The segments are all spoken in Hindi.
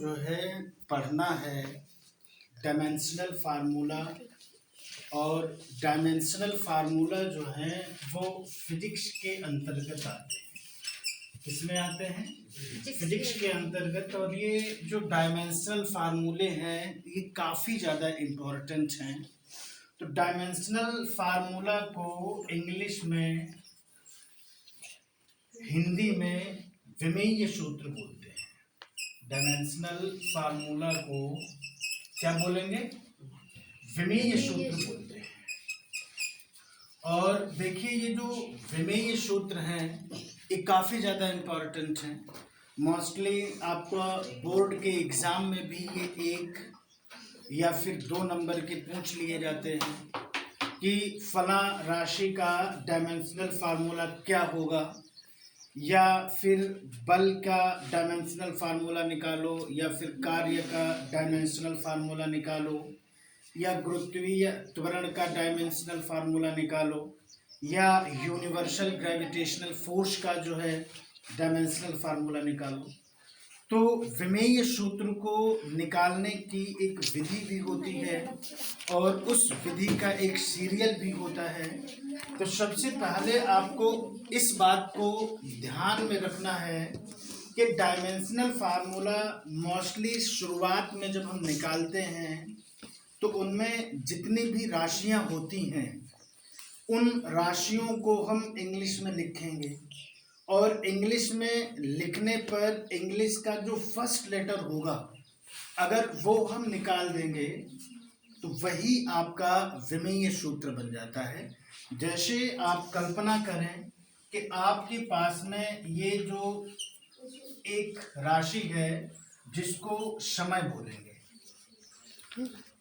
जो है पढ़ना है डायमेंशनल फार्मूला। और डायमेंशनल फार्मूला जो है वो फिजिक्स के अंतर्गत आते हैं। किसमें आते हैं? फिजिक्स के अंतर्गत। और ये जो डायमेंशनल फार्मूले हैं ये काफ़ी ज़्यादा इम्पोर्टेंट हैं। तो डायमेंशनल फार्मूला को इंग्लिश में, हिंदी में विमेय सूत्र बोलते हैं। डायमेंशनल फार्मूला को क्या बोलेंगे? विमेय सूत्र बोलते हैं। और देखिए ये जो विमेय सूत्र हैं ये काफ़ी ज़्यादा इम्पोर्टेंट हैं। मोस्टली आपका बोर्ड के एग्ज़ाम में भी ये 1 या फिर 2 नंबर के पूछ लिए जाते हैं कि फला राशि का डायमेंशनल फार्मूला क्या होगा, या फिर बल का डायमेंशनल फार्मूला निकालो, या फिर कार्य का डायमेंशनल फार्मूला निकालो, या गुरुत्वीय त्वरण का डायमेंशनल फार्मूला निकालो, या यूनिवर्सल ग्रेविटेशनल फोर्स का जो है डायमेंशनल फार्मूला निकालो। तो विमेय सूत्र को निकालने की एक विधि भी होती है और उस विधि का एक सीरियल भी होता है। तो सबसे पहले आपको इस बात को ध्यान में रखना है कि डायमेंशनल फार्मूला मोस्टली शुरुआत में जब हम निकालते हैं तो उनमें जितनी भी राशियां होती हैं उन राशियों को हम इंग्लिश में लिखेंगे। और इंग्लिश में लिखने पर इंग्लिश का जो फर्स्ट लेटर होगा अगर वो हम निकाल देंगे तो वही आपका विमेय सूत्र बन जाता है। जैसे आप कल्पना करें कि आपके पास में ये जो एक राशि है जिसको समय बोलेंगे।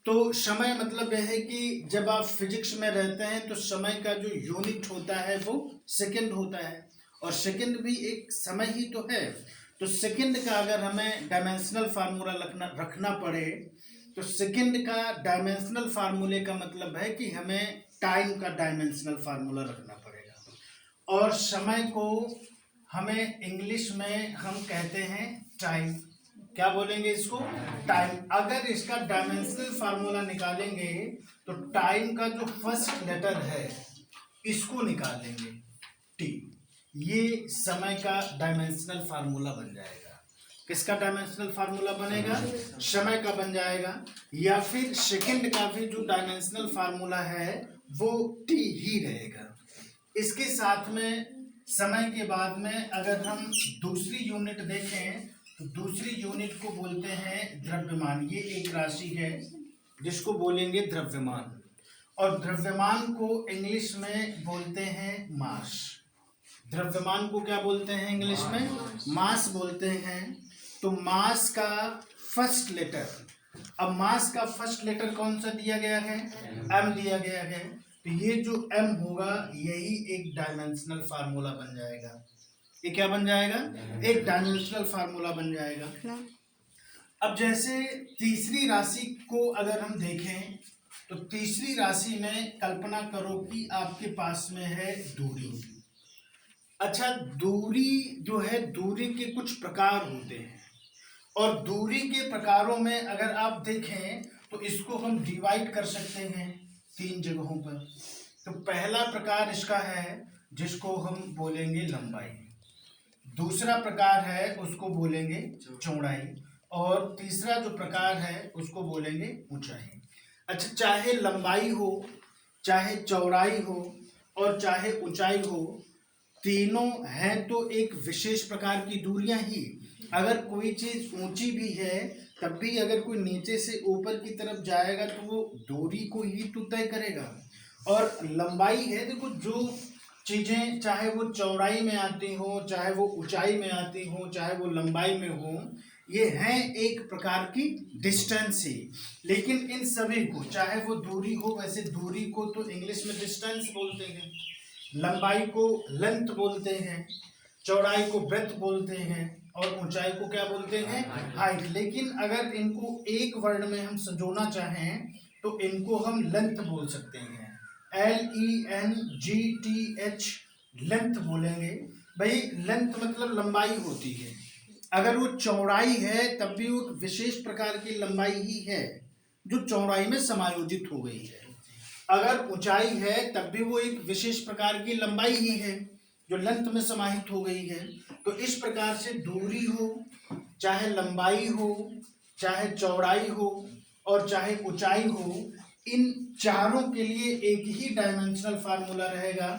तो समय मतलब यह है कि जब आप फिजिक्स में रहते हैं तो समय का जो यूनिट होता है वो सेकंड होता है, और सेकंड भी एक समय ही तो है। तो सेकंड का अगर हमें डायमेंशनल फार्मूला रखना पड़े तो सेकंड का डायमेंशनल फार्मूले का मतलब है कि हमें टाइम का डायमेंशनल फार्मूला रखना पड़ेगा। और समय को हमें इंग्लिश में हम कहते हैं टाइम। क्या बोलेंगे इसको? टाइम। अगर इसका डायमेंशनल फार्मूला निकालेंगे तो टाइम का जो फर्स्ट लेटर है इसको निकालेंगे, टी। ये समय का डायमेंशनल फार्मूला बन जाएगा। किसका डायमेंशनल फार्मूला बनेगा? समय का बन जाएगा। या फिर सेकंड का भी जो डायमेंशनल फार्मूला है वो टी ही रहेगा। इसके साथ में समय के बाद में अगर हम दूसरी यूनिट देखें तो दूसरी यूनिट को बोलते हैं द्रव्यमान। ये एक राशि है जिसको बोलेंगे द्रव्यमान, और द्रव्यमान को इंग्लिश में बोलते हैं मास। द्रव्यमान को क्या बोलते हैं इंग्लिश में? मास बोलते हैं। तो मास का फर्स्ट लेटर, अब मास का फर्स्ट लेटर कौन सा दिया गया है? एम दिया गया है। तो ये जो एम होगा यही एक डायमेंशनल फार्मूला बन जाएगा। ये क्या बन जाएगा? एक डायमेंशनल फार्मूला बन जाएगा। अब जैसे तीसरी राशि को अगर हम देखें तो तीसरी राशि में कल्पना करो कि आपके पास में है दूरी। अच्छा, दूरी जो है, दूरी के कुछ प्रकार होते हैं, और दूरी के प्रकारों में अगर आप देखें तो इसको हम डिवाइड कर सकते हैं 3 जगहों पर। तो पहला प्रकार इसका है जिसको हम बोलेंगे लंबाई, दूसरा प्रकार है उसको बोलेंगे चौड़ाई, और तीसरा जो प्रकार है उसको बोलेंगे ऊंचाई। अच्छा, चाहे लंबाई हो, चाहे चौड़ाई हो और चाहे ऊंचाई हो, तीनों हैं तो एक विशेष प्रकार की दूरियां ही। अगर कोई चीज ऊंची भी है तब भी अगर कोई नीचे से ऊपर की तरफ जाएगा तो वो दूरी को ही तो तय करेगा। और लंबाई है, देखो जो चीजें चाहे वो चौड़ाई में आती हो, चाहे वो ऊंचाई में आती हो, चाहे वो लंबाई में हो, ये हैं एक प्रकार की डिस्टेंस ही। लेकिन इन सभी को, चाहे वो दूरी हो, वैसे दूरी को तो इंग्लिश में डिस्टेंस बोलते हैं, लंबाई को लेंथ बोलते हैं, चौड़ाई को ब्रेथ बोलते हैं, और ऊंचाई को क्या बोलते हैं? हाइट। लेकिन अगर इनको एक वर्ड में हम संजोना चाहें तो इनको हम लेंथ बोल सकते हैं। LENGTH, लेंथ बोलेंगे। भाई लेंथ मतलब लंबाई होती है। अगर वो चौड़ाई है तब भी वो विशेष प्रकार की लंबाई ही है जो चौड़ाई में समायोजित हो गई है। अगर ऊंचाई है तब भी वो एक विशेष प्रकार की लंबाई ही है जो लेंथ में समाहित हो गई है। तो इस प्रकार से दूरी हो, चाहे लंबाई हो, चाहे चौड़ाई हो और चाहे ऊंचाई हो, इन चारों के लिए एक ही डायमेंशनल फार्मूला रहेगा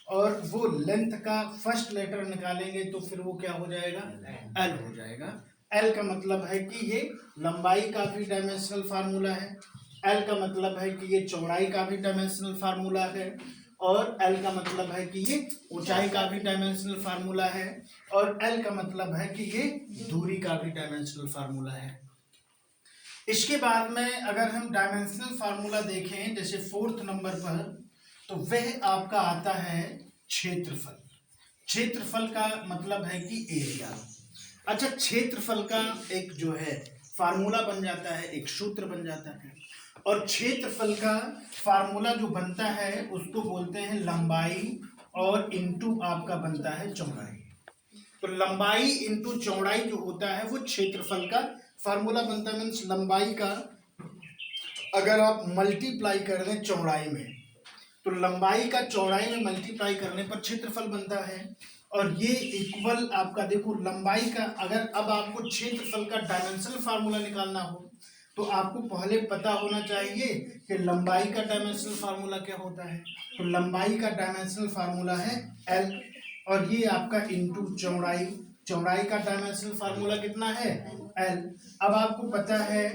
और वो लेंथ का फर्स्ट लेटर निकालेंगे तो फिर वो क्या हो जाएगा, एल हो जाएगा। एल का मतलब है कि ये लंबाई का भी डायमेंशनल फार्मूला है, एल का मतलब है कि ये चौड़ाई का भी डायमेंशनल फार्मूला है और एल का मतलब है कि ये ऊंचाई का भी डायमेंशनल फार्मूला है और एल का मतलब है कि ये दूरी का भी डायमेंशनल फार्मूला है। इसके बाद में अगर हम डायमेंशनल फार्मूला देखें जैसे 4th नंबर पर, तो वह आपका आता है क्षेत्रफल। क्षेत्रफल का मतलब है कि एरिया। अच्छा, क्षेत्रफल का एक जो है फार्मूला बन जाता है, एक सूत्र बन जाता है और क्षेत्रफल का फार्मूला जो बनता है उसको बोलते हैं लंबाई और इनटू आपका बनता है चौड़ाई। तो लंबाई इनटू चौड़ाई जो होता है वो क्षेत्रफल का फार्मूला बनता है। मीन्स लंबाई का अगर आप मल्टीप्लाई कर दें चौड़ाई में, तो लंबाई का चौड़ाई में मल्टीप्लाई करने पर क्षेत्रफल बनता है और ये इक्वल आपका देखो लंबाई का। अगर अब आपको क्षेत्रफल का डायमेंशनल फार्मूला निकालना हो तो आपको पहले पता होना चाहिए कि लंबाई का डायमेंशनल फार्मूला क्या होता है। तो लंबाई का डायमेंशनल फार्मूला है एल और ये आपका इनटू चौड़ाई, चौड़ाई का डायमेंशनल फार्मूला कितना है, एल। अब आपको पता है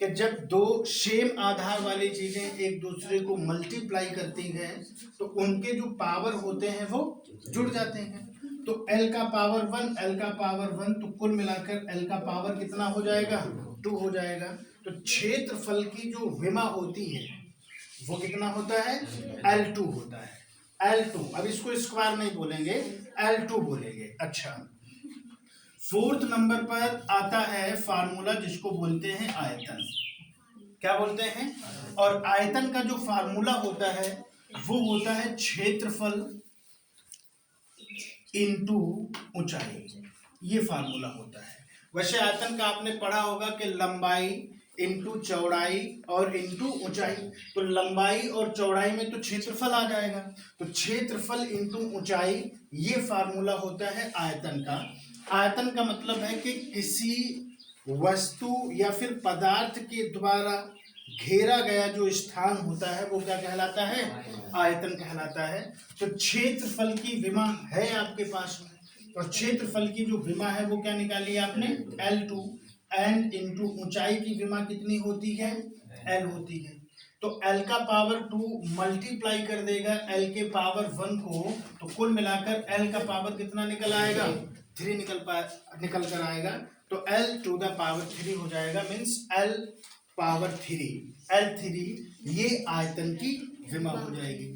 कि जब दो सेम आधार वाली चीजें एक दूसरे को मल्टीप्लाई करती हैं तो उनके जो पावर होते हैं वो जुड़ जाते हैं। तो L का पावर 1, L का पावर 1, तो कुल मिलाकर L का पावर कितना हो जाएगा, 2 हो जाएगा। तो क्षेत्रफल की जो विमा होती है वो कितना होता है, L2 होता है, L2। अब इसको स्क्वायर नहीं बोलेंगे, L2 बोलेंगे। अच्छा, 4th नंबर पर आता है फार्मूला जिसको बोलते हैं आयतन। क्या बोलते हैं, और आयतन का जो फार्मूला होता है वो होता है क्षेत्रफल इनटू ऊंचाई, ये फार्मूला होता है। वैसे आयतन का आपने पढ़ा होगा कि लंबाई इनटू चौड़ाई और इनटू ऊंचाई। तो लंबाई और चौड़ाई में तो क्षेत्रफल आ जाएगा, तो क्षेत्रफल इनटू ऊंचाई ये फार्मूला होता है आयतन का। आयतन का मतलब है कि किसी वस्तु या फिर पदार्थ के द्वारा घेरा गया जो स्थान होता है वो क्या कहलाता है, आयतन कहलाता है। तो क्षेत्रफल की विमा है आपके पास में, और क्षेत्रफल की जो विमा है वो क्या निकाली आपने, L2 एंड इनटू ऊंचाई की विमा कितनी होती है, L होती है। तो L का पावर 2 मल्टीप्लाई कर देगा L के पावर 1 को, तो कुल मिलाकर L का पावर कितना निकल आएगा, 3 निकल कर आएगा। तो L टू द पावर 3 हो जाएगा, मीन्स L पावर 3, L3 ये आयतन की विमा हो जाएगी।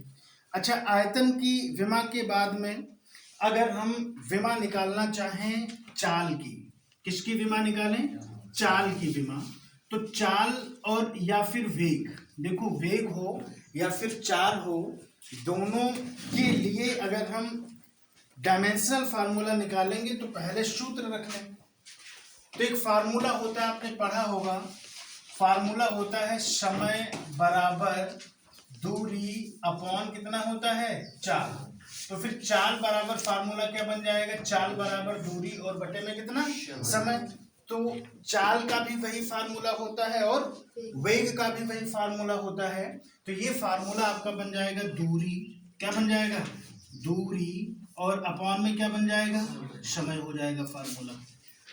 अच्छा, आयतन की विमा के बाद में अगर हम विमा निकालना चाहें चाल की, किसकी विमा निकालें, चाल की विमा, तो चाल और या फिर वेग, देखो वेग हो या फिर चाल हो, दोनों के लिए अगर हम डायमेंशनल फार्मूला निकालेंगे तो पहले सूत्र रख लें। तो एक फार्मूला होता है, आपने पढ़ा होगा, फार्मूला होता है समय बराबर दूरी अपॉन कितना होता है, चाल। तो फिर चाल बराबर फार्मूला क्या बन जाएगा, चाल बराबर दूरी और बटे में कितना, समय। तो चाल का भी वही फार्मूला होता है और वेग का भी वही फार्मूला होता है। तो ये फार्मूला आपका बन जाएगा दूरी, क्या बन जाएगा, दूरी, और अपॉन में क्या बन जाएगा, समय हो जाएगा फार्मूला।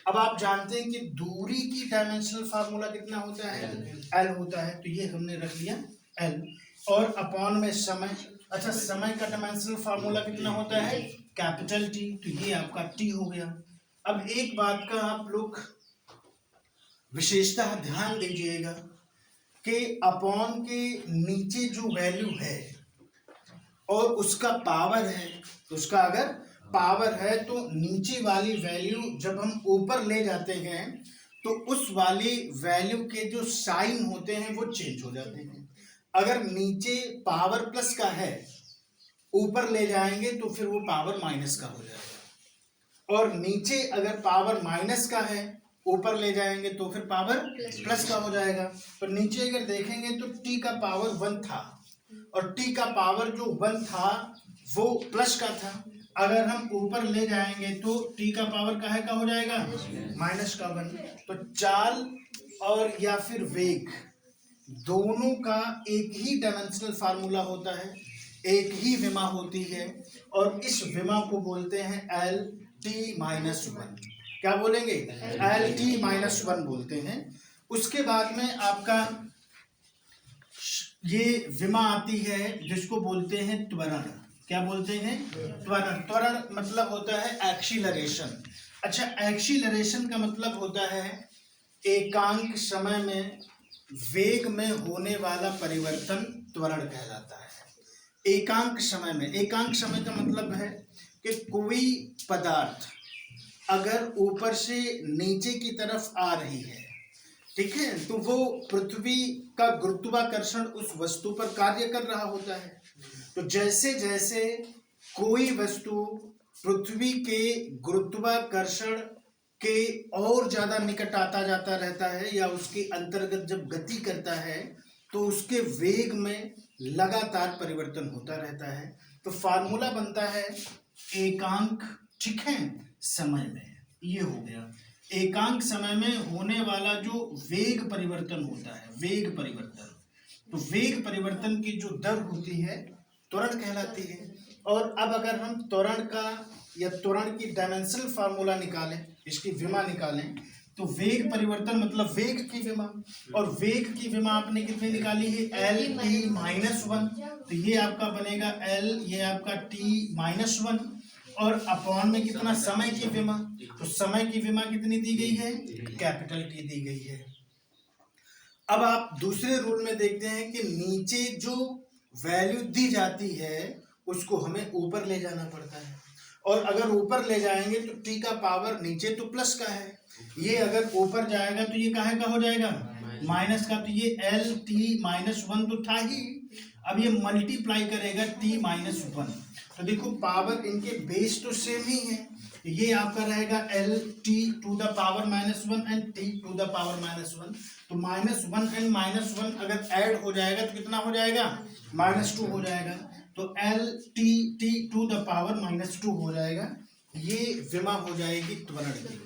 अब आप जानते हैं कि दूरी की डायमेंशनल फार्मूला कितना होता है, एल होता है, तो ये हमने रख लिया एल, और अपॉन में समय। अच्छा, समय का डायमेंशनल फार्मूला कितना होता है, कैपिटल टी, तो ये आपका टी हो गया। अब एक बात का आप लोग विशेषतः ध्यान दीजिएगा कि अपॉन के नीचे जो वैल्यू है और उसका पावर है, उसका अगर पावर है तो नीचे वाली वैल्यू जब हम ऊपर ले जाते हैं तो उस वाली वैल्यू के जो साइन होते हैं वो चेंज हो जाते हैं। अगर नीचे पावर प्लस का है, ऊपर ले जाएंगे तो फिर वो पावर माइनस का हो जाएगा। और नीचे अगर पावर माइनस का है, ऊपर ले जाएंगे तो फिर पावर प्लस का हो जाएगा। तो नीचे अगर देखेंगे तो t का पावर 1 था और t का पावर जो 1 था वो प्लस का था। अगर हम ऊपर ले जाएंगे तो t का पावर काहे का हो जाएगा, माइनस का 1। तो चाल और या फिर वेग दोनों का एक ही डायमेंशनल फार्मूला होता है, एक ही विमा होती है और इस विमा को बोलते हैं एल टी माइनस 1। क्या बोलेंगे, एल टी माइनस 1 बोलते हैं। उसके बाद में आपका ये विमा आती है जिसको बोलते हैं त्वरण। क्या बोलते हैं, त्वरण। त्वरण मतलब होता है एक्सीलरेशन। अच्छा, एक्सीलरेशन का मतलब होता है एकांक समय में वेग में होने वाला परिवर्तन त्वरण कहलाता है। एकांक समय में, एकांक समय का मतलब है कि कोई पदार्थ अगर ऊपर से नीचे की तरफ आ रही है, ठीक है, तो वो पृथ्वी का गुरुत्वाकर्षण उस वस्तु पर कार्य कर रहा होता है। तो जैसे जैसे कोई वस्तु पृथ्वी के गुरुत्वाकर्षण के और ज्यादा निकट आता जाता रहता है या उसके अंतर्गत जब गति करता है तो उसके वेग में लगातार परिवर्तन होता रहता है। तो फार्मूला बनता है एकांक, ठीक है, समय में। ये हो गया एकांक समय में होने वाला जो वेग परिवर्तन होता है, वेग परिवर्तन। तो वेग परिवर्तन की जो दर होती है त्वरण कहलाती है। और अब अगर हम त्वरण का या त्वरण की डायमेंशनल फार्मूला निकालें, इसकी विमा निकालें, तो वेग परिवर्तन मतलब वेग की विमा, और वेग की विमा आपने कितनी निकाली है, एल टी माइनस 1। तो ये आपका बनेगा एल, ये आपका टी माइनस 1 और अपॉन में कितना, समय की विमा। तो समय की विमा कितनी दी गई है, कैपिटल टी दी गई है। अब आप दूसरे रूल में देखते हैं कि नीचे जो वैल्यू दी जाती है उसको हमें ऊपर ले जाना पड़ता है, और अगर ऊपर ले जाएंगे तो टी का पावर नीचे तो प्लस का है, ये अगर ऊपर जाएगा तो ये काहे का हो जाएगा, माइनस का। तो ये एल टी माइनस 1 तो था ही, अब ये मल्टीप्लाई करेगा टी माइनस 1। तो देखो पावर इनके बेस तो सेम ही है, ये आपका रहेगा L T to the power minus 1 and T to the power minus 1। तो माइनस 1 एंड माइनस 1 अगर ऐड हो जाएगा तो कितना हो जाएगा, माइनस 2 हो जाएगा। तो L T T to the power minus 2 हो जाएगा। ये विमा हो जाएगी त्वरण की।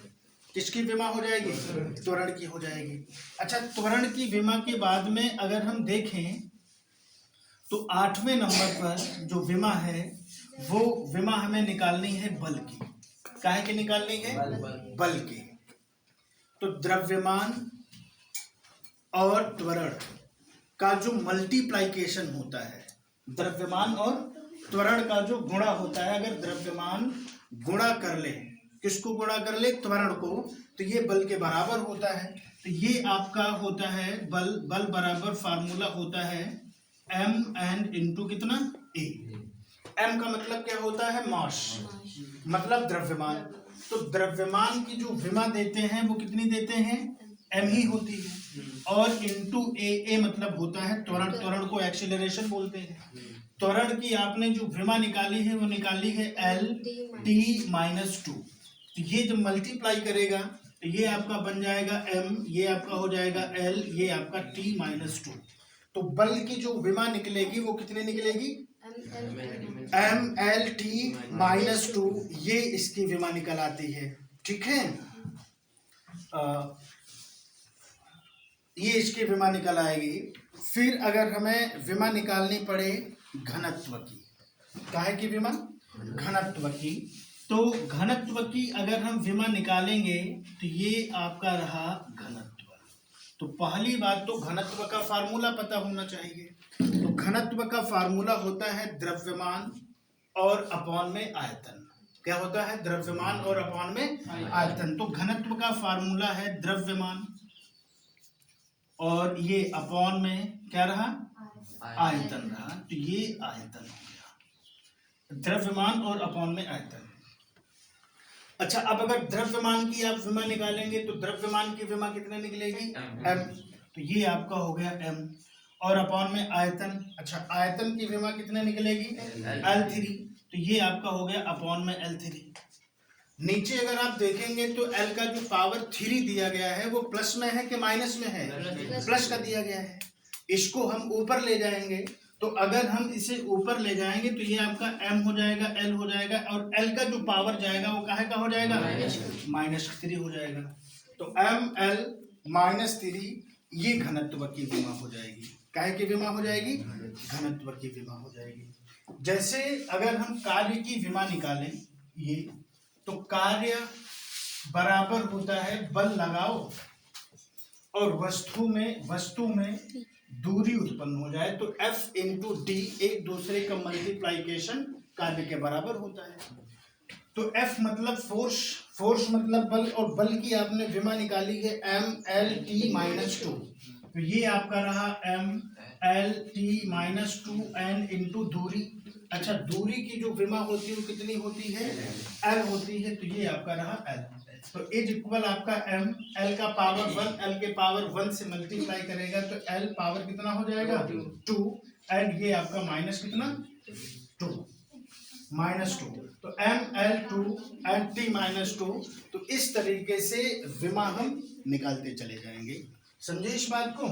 किसकी विमा हो जाएगी, त्वरण की हो जाएगी। अच्छा, त्वरण की विमा के बाद में अगर हम देखें तो 8वें नंबर पर जो विमा है वो विमा हमें निकालनी है बल की। काहे की निकालनी है, बल की। तो द्रव्यमान और त्वरण का जो मल्टीप्लाइकेशन होता है, द्रव्यमान और त्वरण का जो गुणा होता है, अगर द्रव्यमान गुणा कर ले, किसको गुणा कर ले, त्वरण को, तो ये बल के बराबर होता है। तो ये आपका होता है बल, बल बराबर फार्मूला होता है एम एन इंटू कितना, ए। एम का मतलब क्या होता है, मास, मतलब द्रव्यमान। तो द्रव्यमान की जो विमा देते हैं वो कितनी देते हैं, एम ही होती है, और इंटू ए मतलब होता है त्वरण। त्वरण को एक्सीलरेशन बोलते हैं। त्वरण की आपने जो विमा निकाली है वो निकाली है एल टी माइनस 2। तो ये जब मल्टीप्लाई करेगा तो ये आपका बन जाएगा एम, ये आपका हो जाएगा एल, ये आपका टी माइनस 2। तो बल की जो विमा निकलेगी वो कितने निकलेगी, एम एल टी माइनस 2, ये इसकी विमा निकल आती है, ठीक है। ये इसकी विमा निकल आएगी। फिर अगर हमें विमा निकालनी पड़े घनत्व की, काहे की विमा, घनत्व की, तो घनत्व की अगर हम विमा निकालेंगे तो ये आपका रहा घनत्व। तो पहली बात तो घनत्व का फार्मूला पता होना चाहिए। तो घनत्व का फार्मूला होता है द्रव्यमान और अपॉन में आयतन। क्या होता है, द्रव्यमान और अपॉन में आयतन। तो घनत्व का फार्मूला है द्रव्यमान और ये अपॉन में क्या रहा, आयतन रहा। तो ये आयतन हो गया, द्रव्यमान और अपॉन में आयतन। अच्छा, अब अगर द्रव्यमान की आप विमा निकालेंगे तो द्रव्यमान की विमा कितने निकलेगी, एम। तो ये आपका हो गया एम, और अपॉन में आयतन। अच्छा, आयतन की विमा कितने निकलेगी, L3। तो ये आपका हो गया अपॉन में L3। नीचे अगर आप देखेंगे तो एल का जो पावर 3 दिया गया है वो प्लस में है कि माइनस में है? प्लस का दिया गया है। इसको हम ऊपर ले जाएंगे, तो अगर हम इसे ऊपर ले जाएंगे तो ये आपका m हो जाएगा, l हो जाएगा, और l का जो पावर जाएगा वो काहे का हो जाएगा? -3 हो जाएगा। तो ml -3 ये घनत्व की विमा हो जाएगी। काहे की विमा हो जाएगी? घनत्व की विमा हो जाएगी। जैसे अगर हम कार्य की विमा निकालें ये, तो कार्य बराबर होता है बल लगाओ और वस्तु में दूरी उत्पन्न हो जाए, तो F इंटू डी एक दूसरे का मल्टीप्लाइकेशन कार्य के बराबर होता है। तो F मतलब फोर्स मतलब बल, और बल की आपने विमा निकाली है mLT-2, तो ये आपका रहा mLT-2n इंटू दूरी। अच्छा, दूरी की जो विमा होती है वो कितनी होती है? L होती है, तो ये आपका रहा L। तो इज इक्वल आपका m, l का पावर 1, l के पावर 1 से मल्टीप्लाई करेगा तो l पावर कितना हो जाएगा? 2, एंड ये आपका माइनस कितना? 2, -2। तो ml2 एंड t-2। तो इस तरीके से विमा हम निकालते चले जाएंगे। समझे इस बात को?